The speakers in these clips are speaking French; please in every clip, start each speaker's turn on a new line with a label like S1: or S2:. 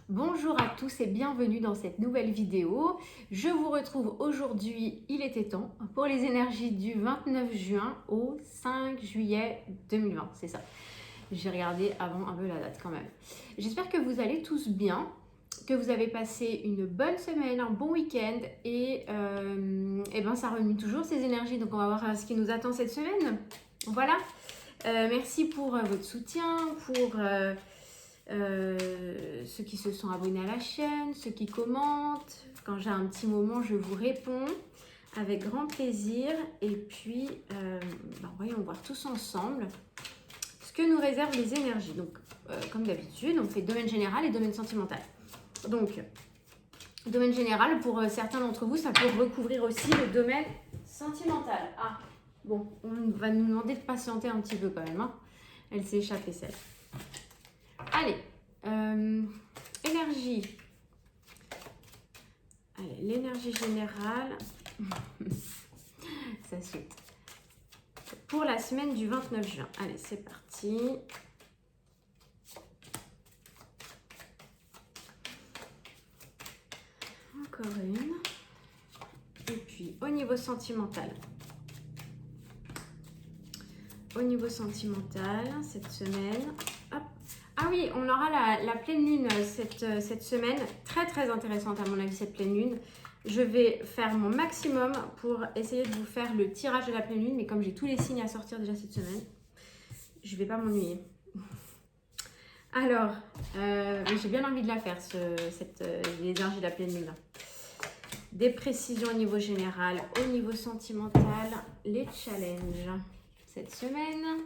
S1: Bonjour à tous et bienvenue dans cette nouvelle vidéo. Je vous retrouve aujourd'hui, il était temps, pour les énergies du 29 juin au 5 juillet 2020, c'est ça. J'ai regardé avant un peu la date quand même. J'espère que vous allez tous bien, que vous avez passé une bonne semaine, un bon week-end et ben ça remue toujours ces énergies. Donc on va voir ce qui nous attend cette semaine. Voilà. Merci pour votre soutien, pour ceux qui se sont abonnés à la chaîne, ceux qui commentent. Quand j'ai un petit moment, je vous réponds avec grand plaisir. Et puis, voyons voir tous ensemble ce que nous réservent les énergies. Donc, comme d'habitude, on fait domaine général et domaine sentimental. Donc, domaine général, pour certains d'entre vous, ça peut recouvrir aussi le domaine sentimental. Ah, bon, on va nous demander de patienter un petit peu quand même. Hein. Elle s'est échappée, celle. Allez, énergie. Allez, l'énergie générale. Ça saute. Pour la semaine du 29 juin. Allez, c'est parti. Encore une. Et puis, au niveau sentimental. Au niveau sentimental, cette semaine. Hop. Ah oui, on aura la pleine lune cette semaine. Très, très intéressante à mon avis, cette pleine lune. Je vais faire mon maximum pour essayer de vous faire le tirage de la pleine lune. Mais comme j'ai tous les signes à sortir déjà cette semaine, je ne vais pas m'ennuyer. Alors, j'ai bien envie de la faire, l'énergie de la pleine lune. Des précisions au niveau général, au niveau sentimental, les challenges cette semaine.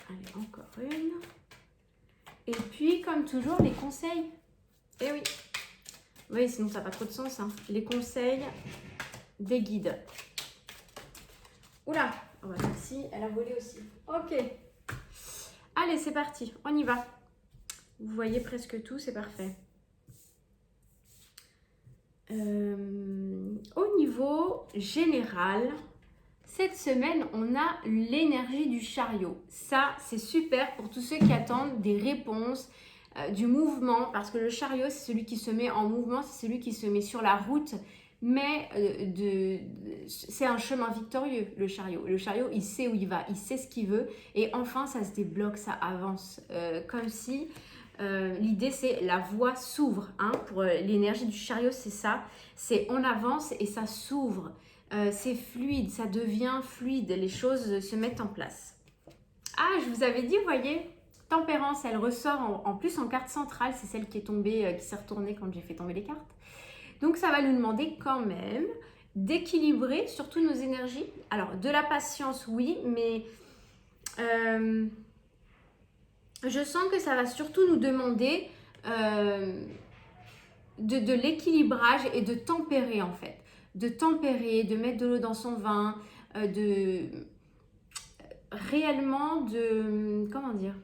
S1: Allez, encore une. Et puis, comme toujours, les conseils. Eh oui. Oui, sinon ça n'a pas trop de sens. Hein. Les conseils des guides. Oula. Oh, bah, celle-ci, elle a volé aussi. Ok. Allez, c'est parti. On y va. Vous voyez presque tout, c'est parfait. Au niveau général, cette semaine, on a l'énergie du chariot. Ça, c'est super pour tous ceux qui attendent des réponses, du mouvement, parce que le chariot, c'est celui qui se met en mouvement, c'est celui qui se met sur la route, mais c'est un chemin victorieux, le chariot. Le chariot, il sait où il va, il sait ce qu'il veut, et enfin, ça se débloque, ça avance, comme si... l'idée c'est la voie s'ouvre, hein, pour l'énergie du chariot c'est ça, c'est on avance et ça s'ouvre, c'est fluide, ça devient fluide, les choses se mettent en place. Ah, je vous avais dit, vous voyez, tempérance, elle ressort en plus en carte centrale, c'est celle qui est tombée, qui s'est retournée quand j'ai fait tomber les cartes. Donc ça va nous demander quand même d'équilibrer surtout nos énergies. Alors de la patience oui, mais... je sens que ça va surtout nous demander de l'équilibrage et de tempérer en fait. De tempérer, de mettre de l'eau dans son vin, réellement de... Comment dire?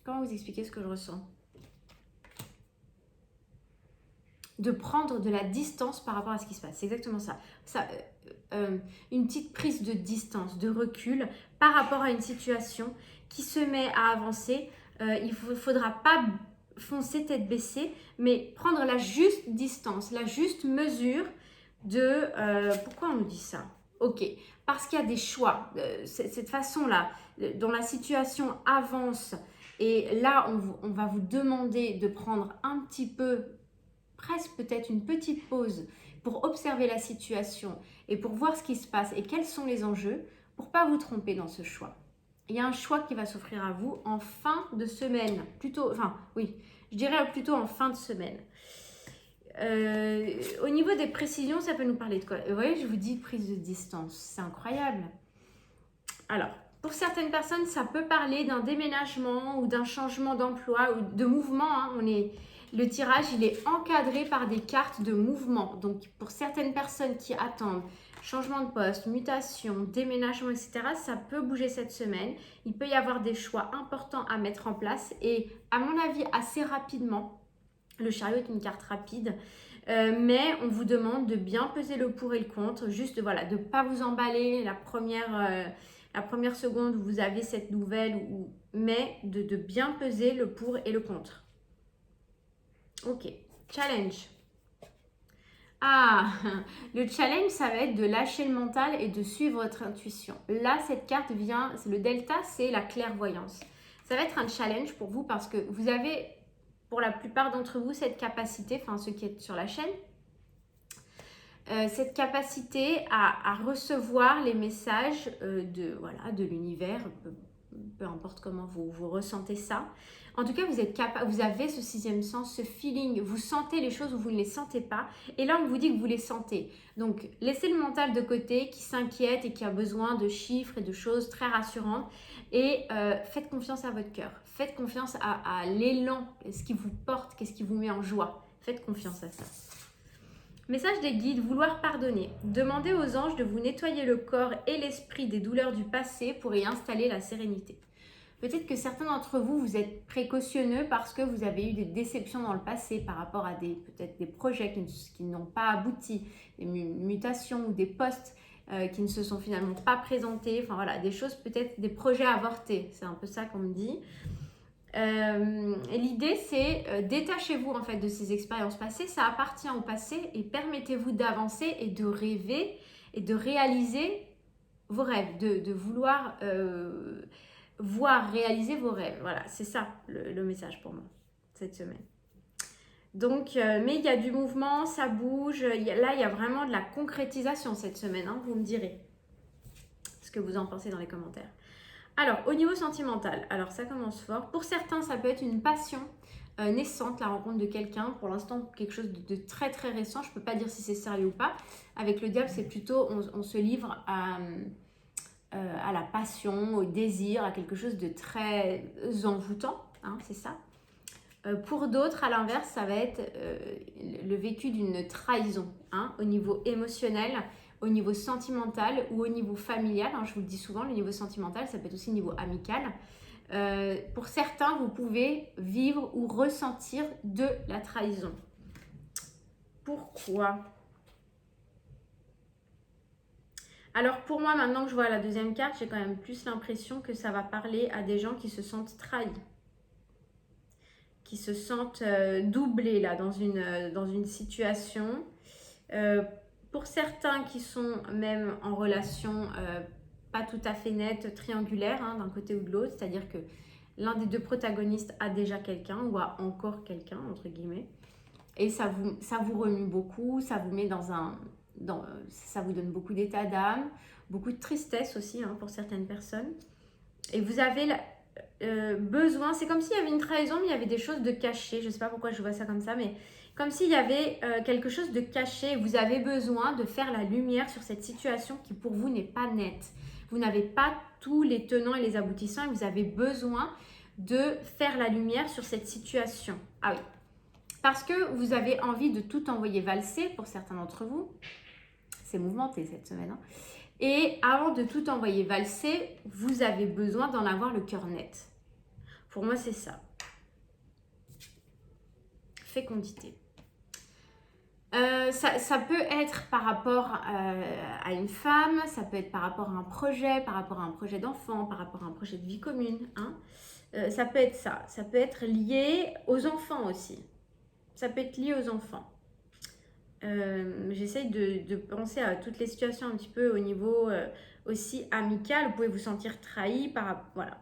S1: Comment vous expliquer ce que je ressens? De prendre de la distance par rapport à ce qui se passe. C'est exactement ça. Une petite prise de distance, de recul par rapport à une situation qui se met à avancer. Il ne faudra pas foncer tête baissée, mais prendre la juste distance, la juste mesure de... pourquoi on nous dit ça? Ok, parce qu'il y a des choix. Cette façon-là, dont la situation avance, et là, on va vous demander de prendre un petit peu, presque peut-être une petite pause pour observer la situation et pour voir ce qui se passe et quels sont les enjeux pour ne pas vous tromper dans ce choix. Il y a un choix qui va s'offrir à vous en fin de semaine, plutôt, enfin oui, je dirais plutôt en fin de semaine. Au niveau des précisions, ça peut nous parler de quoi? Vous voyez, je vous dis prise de distance, c'est incroyable. Alors, pour certaines personnes, ça peut parler d'un déménagement ou d'un changement d'emploi ou de mouvement. Hein. Le tirage, il est encadré par des cartes de mouvement. Donc, pour certaines personnes qui attendent changement de poste, mutation, déménagement, etc., ça peut bouger cette semaine. Il peut y avoir des choix importants à mettre en place et, à mon avis, assez rapidement. Le chariot est une carte rapide, mais on vous demande de bien peser le pour et le contre, juste voilà, de ne pas vous emballer la première seconde où vous avez cette nouvelle, mais de bien peser le pour et le contre. Ok, challenge. Ah, le challenge, ça va être de lâcher le mental et de suivre votre intuition. Là, cette carte vient, le delta, c'est la clairvoyance. Ça va être un challenge pour vous parce que vous avez, pour la plupart d'entre vous, cette capacité, enfin ceux qui êtes sur la chaîne, cette capacité à recevoir les messages de l'univers, peu importe comment vous ressentez ça. En tout cas, vous avez ce sixième sens, ce feeling, vous sentez les choses ou vous ne les sentez pas. Et là, on vous dit que vous les sentez. Donc, laissez le mental de côté qui s'inquiète et qui a besoin de chiffres et de choses très rassurantes. Et faites confiance à votre cœur. Faites confiance à l'élan, ce qui vous porte, qu'est-ce qui vous met en joie. Faites confiance à ça. Message des guides, vouloir pardonner. Demandez aux anges de vous nettoyer le corps et l'esprit des douleurs du passé pour y installer la sérénité. Peut-être que certains d'entre vous, vous êtes précautionneux parce que vous avez eu des déceptions dans le passé par rapport à peut-être des projets qui n'ont pas abouti, des mutations ou des postes qui ne se sont finalement pas présentés. Enfin voilà, des choses peut-être, des projets avortés. C'est un peu ça qu'on me dit. L'idée c'est détachez-vous en fait de ces expériences passées, ça appartient au passé et permettez-vous d'avancer et de rêver et de réaliser vos rêves, de vouloir voir réaliser vos rêves. Voilà, c'est ça le message pour moi cette semaine. Donc, mais il y a du mouvement, ça bouge, là il y a vraiment de la concrétisation cette semaine, hein, vous me direz ce que vous en pensez dans les commentaires. Alors, au niveau sentimental, alors ça commence fort. Pour certains, ça peut être une passion naissante, la rencontre de quelqu'un. Pour l'instant, quelque chose de très très récent. Je ne peux pas dire si c'est sérieux ou pas. Avec le diable, c'est plutôt, on se livre à la passion, au désir, à quelque chose de très envoûtant. Hein, c'est ça. Pour d'autres, à l'inverse, ça va être le vécu d'une trahison, hein, au niveau émotionnel, au niveau sentimental ou au niveau familial. Hein, je vous le dis souvent, le niveau sentimental, ça peut être aussi au niveau amical. Pour certains, vous pouvez vivre ou ressentir de la trahison. Pourquoi ? Alors pour moi, maintenant que je vois la deuxième carte, j'ai quand même plus l'impression que ça va parler à des gens qui se sentent trahis, qui se sentent doublés là dans une situation. Pour certains qui sont même en relation pas tout à fait nette, triangulaire, hein, d'un côté ou de l'autre, c'est-à-dire que l'un des deux protagonistes a déjà quelqu'un ou a encore quelqu'un, entre guillemets, et ça vous remue beaucoup, ça vous met ça vous donne beaucoup d'état d'âme, beaucoup de tristesse aussi, hein, pour certaines personnes, et vous avez besoin, c'est comme s'il y avait une trahison, mais il y avait des choses de cachées, je ne sais pas pourquoi je vois ça comme ça, mais comme s'il y avait quelque chose de caché, vous avez besoin de faire la lumière sur cette situation qui pour vous n'est pas nette. Vous n'avez pas tous les tenants et les aboutissants et vous avez besoin de faire la lumière sur cette situation. Ah oui, parce que vous avez envie de tout envoyer valser pour certains d'entre vous. C'est mouvementé cette semaine. Hein. Et avant de tout envoyer valser, vous avez besoin d'en avoir le cœur net. Pour moi, c'est ça. Fécondité. Ça peut être par rapport à une femme, ça peut être par rapport à un projet, par rapport à un projet d'enfant, par rapport à un projet de vie commune. Hein. Ça peut être ça. Ça peut être lié aux enfants aussi. Ça peut être lié aux enfants. J'essaye de penser à toutes les situations un petit peu au niveau aussi amical. Vous pouvez vous sentir trahi par... Voilà.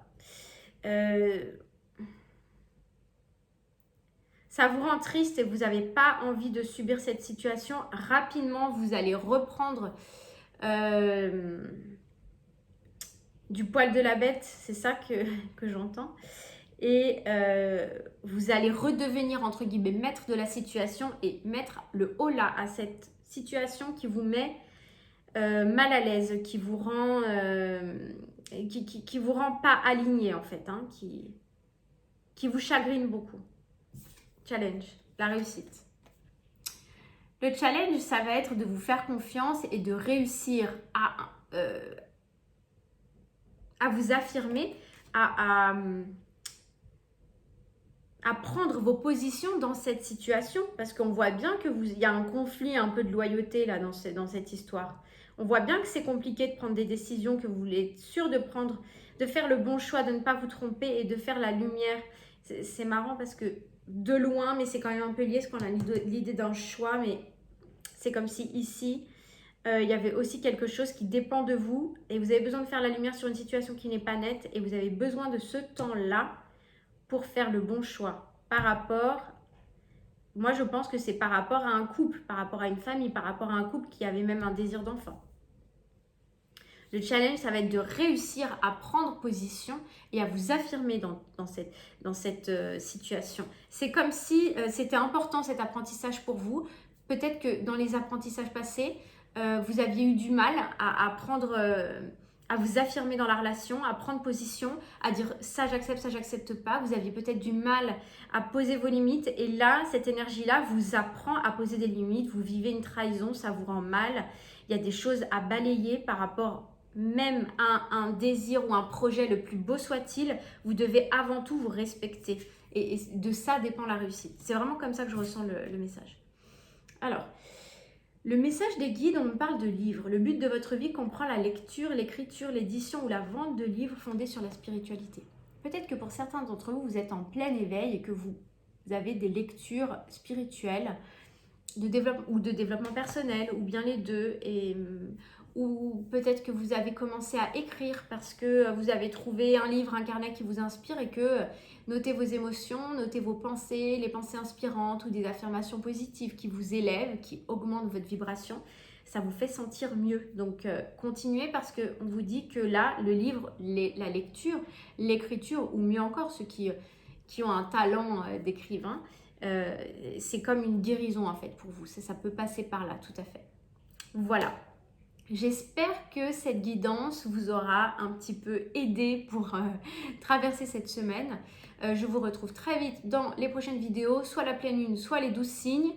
S1: Ça vous rend triste et vous n'avez pas envie de subir cette situation. Rapidement, vous allez reprendre du poil de la bête. C'est ça que j'entends. Et vous allez redevenir, entre guillemets, maître de la situation et mettre le haut là à cette situation qui vous met mal à l'aise, qui vous rend vous rend pas aligné en fait, hein, qui vous chagrine beaucoup. Challenge, la réussite. Le challenge, ça va être de vous faire confiance et de réussir à vous affirmer, à prendre vos positions dans cette situation, parce qu'on voit bien que il y a un conflit un peu de loyauté là dans cette histoire. On voit bien que c'est compliqué de prendre des décisions, que vous voulez être sûr de prendre, de faire le bon choix, de ne pas vous tromper et de faire la lumière. C'est marrant parce que de loin, mais c'est quand même un peu lié, parce qu'on a l'idée d'un choix, mais c'est comme si ici, il y avait aussi quelque chose qui dépend de vous et vous avez besoin de faire la lumière sur une situation qui n'est pas nette et vous avez besoin de ce temps-là pour faire le bon choix par rapport. Moi, je pense que c'est par rapport à un couple, par rapport à une famille, par rapport à un couple qui avait même un désir d'enfant. Le challenge, ça va être de réussir à prendre position et à vous affirmer dans cette situation. C'est comme si c'était important cet apprentissage pour vous. Peut-être que dans les apprentissages passés, vous aviez eu du mal à vous affirmer dans la relation, à prendre position, à dire ça j'accepte pas. Vous aviez peut-être du mal à poser vos limites et là, cette énergie-là vous apprend à poser des limites. Vous vivez une trahison, ça vous rend mal. Il y a des choses à balayer par rapport même à un désir ou un projet le plus beau soit-il. Vous devez avant tout vous respecter et de ça dépend la réussite. C'est vraiment comme ça que je ressens le message. Alors, le message des guides, on me parle de livres. Le but de votre vie comprend la lecture, l'écriture, l'édition ou la vente de livres fondés sur la spiritualité. Peut-être que pour certains d'entre vous, vous êtes en plein éveil et que vous avez des lectures spirituelles de développement personnel ou bien les deux. Ou peut-être que vous avez commencé à écrire parce que vous avez trouvé un livre, un carnet qui vous inspire et que notez vos émotions, notez vos pensées, les pensées inspirantes ou des affirmations positives qui vous élèvent, qui augmentent votre vibration. Ça vous fait sentir mieux. Donc, continuez parce qu'on vous dit que là, le livre, la lecture, l'écriture ou mieux encore ceux qui ont un talent d'écrivain, c'est comme une guérison en fait pour vous. Ça peut passer par là, tout à fait. Voilà. J'espère que cette guidance vous aura un petit peu aidé pour traverser cette semaine. Je vous retrouve très vite dans les prochaines vidéos, soit la pleine lune, soit les 12 signes.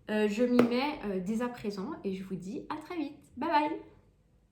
S1: Je m'y mets dès à présent et je vous dis à très vite. Bye bye!